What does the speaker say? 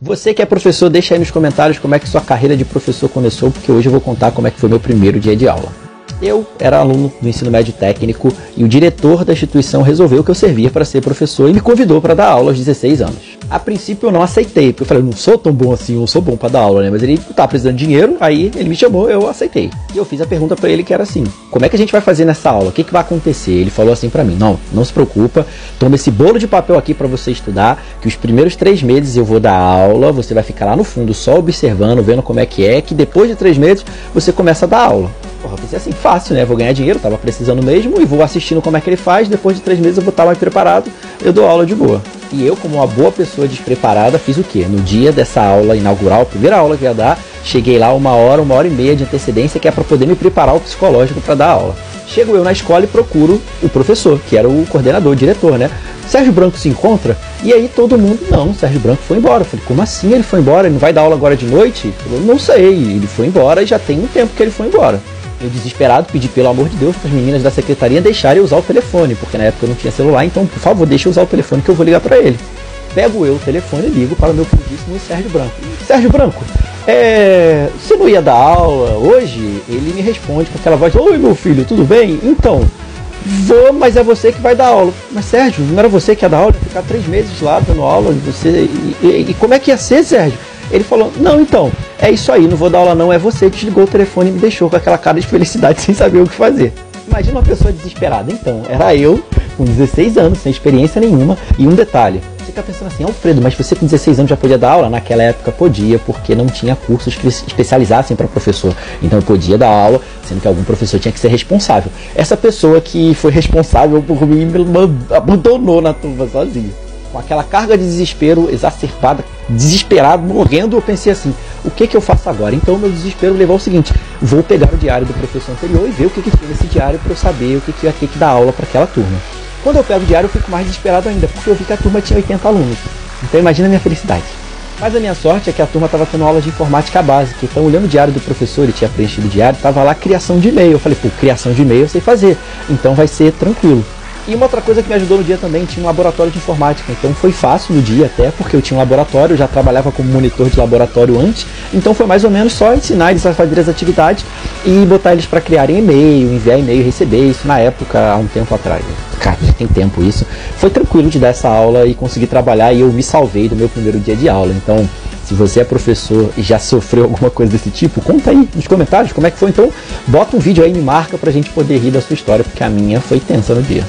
Você que é professor, deixa aí nos comentários como é que sua carreira de professor começou, porque hoje eu vou contar como é que foi meu primeiro dia de aula. Eu era aluno do ensino médio técnico e o diretor da instituição resolveu que eu servia para ser professor e me convidou para dar aula aos 16 anos. A princípio eu não aceitei, porque eu falei, eu não sou tão bom assim, eu não sou bom para dar aula, né? Mas ele estava precisando de dinheiro, aí ele me chamou, eu aceitei. E eu fiz a pergunta para ele que era assim, como é que a gente vai fazer nessa aula? O que vai acontecer? Ele falou assim para mim, não se preocupa, toma esse bolo de papel aqui para você estudar, que os primeiros 3 meses eu vou dar aula, você vai ficar lá no fundo só observando, vendo como é que depois de 3 meses você começa a dar aula. Porra, eu pensei assim, fácil, né? Vou ganhar dinheiro, tava precisando mesmo e vou assistindo como é que ele faz. Depois de 3 meses eu vou estar mais preparado, eu dou aula de boa. E eu, como uma boa pessoa despreparada, fiz o quê? No dia dessa aula inaugural, a primeira aula que eu ia dar, cheguei lá 1 hora e meia de antecedência, que é para poder me preparar o psicológico para dar aula. Chego eu na escola e procuro o professor, que era o coordenador, o diretor, né? Sérgio Branco se encontra? E aí todo mundo, não, Sérgio Branco foi embora. Eu falei, como assim ele foi embora? Ele não vai dar aula agora de noite? Ele falou, não sei, ele foi embora e já tem um tempo que ele foi embora. Eu, desesperado, pedi pelo amor de Deus para as meninas da secretaria deixarem eu usar o telefone, porque na época eu não tinha celular, então por favor deixa eu usar o telefone que eu vou ligar para ele. Pego eu o telefone e ligo para o meu queridíssimo Sérgio Branco. Sérgio Branco, você não ia dar aula hoje? Ele me responde com aquela voz, oi meu filho, tudo bem? Então, vou, mas é você que vai dar aula. Mas Sérgio, não era você que ia dar aula? Ia ficar 3 meses lá dando aula, e como é que ia ser, Sérgio? Ele falou, não, então, é isso aí, não vou dar aula não, é você, desligou o telefone e me deixou com aquela cara de felicidade sem saber o que fazer. Imagina uma pessoa desesperada. Então, era eu, com 16 anos, sem experiência nenhuma, e um detalhe, você fica pensando assim, Alfredo, mas você com 16 anos já podia dar aula? Naquela época podia, porque não tinha cursos que especializassem para professor, então eu podia dar aula, sendo que algum professor tinha que ser responsável. Essa pessoa que foi responsável por mim me abandonou na turma sozinho. Com aquela carga de desespero exacerbada, desesperado, morrendo, eu pensei assim, o que eu faço agora? Então meu desespero levou ao seguinte, vou pegar o diário do professor anterior e ver o que tinha nesse diário para eu saber o que ia ter que dar aula para aquela turma. Quando eu pego o diário eu fico mais desesperado ainda, porque eu vi que a turma tinha 80 alunos. Então imagina a minha felicidade. Mas a minha sorte é que a turma estava tendo aula de informática básica, então olhando o diário do professor, ele tinha preenchido o diário, estava lá criação de e-mail. Eu falei, pô, criação de e-mail eu sei fazer, então vai ser tranquilo. E uma outra coisa que me ajudou no dia também, tinha um laboratório de informática, então foi fácil no dia até, porque eu tinha um laboratório, eu já trabalhava como monitor de laboratório antes, então foi mais ou menos só ensinar eles a fazer as atividades e botar eles para criarem e-mail, enviar e-mail, receber isso na época, há um tempo atrás. Cara, já tem tempo isso. Foi tranquilo de dar essa aula e conseguir trabalhar e eu me salvei do meu primeiro dia de aula, então se você é professor e já sofreu alguma coisa desse tipo, conta aí nos comentários como é que foi, então bota um vídeo aí e me marca pra gente poder rir da sua história, porque a minha foi tensa no dia.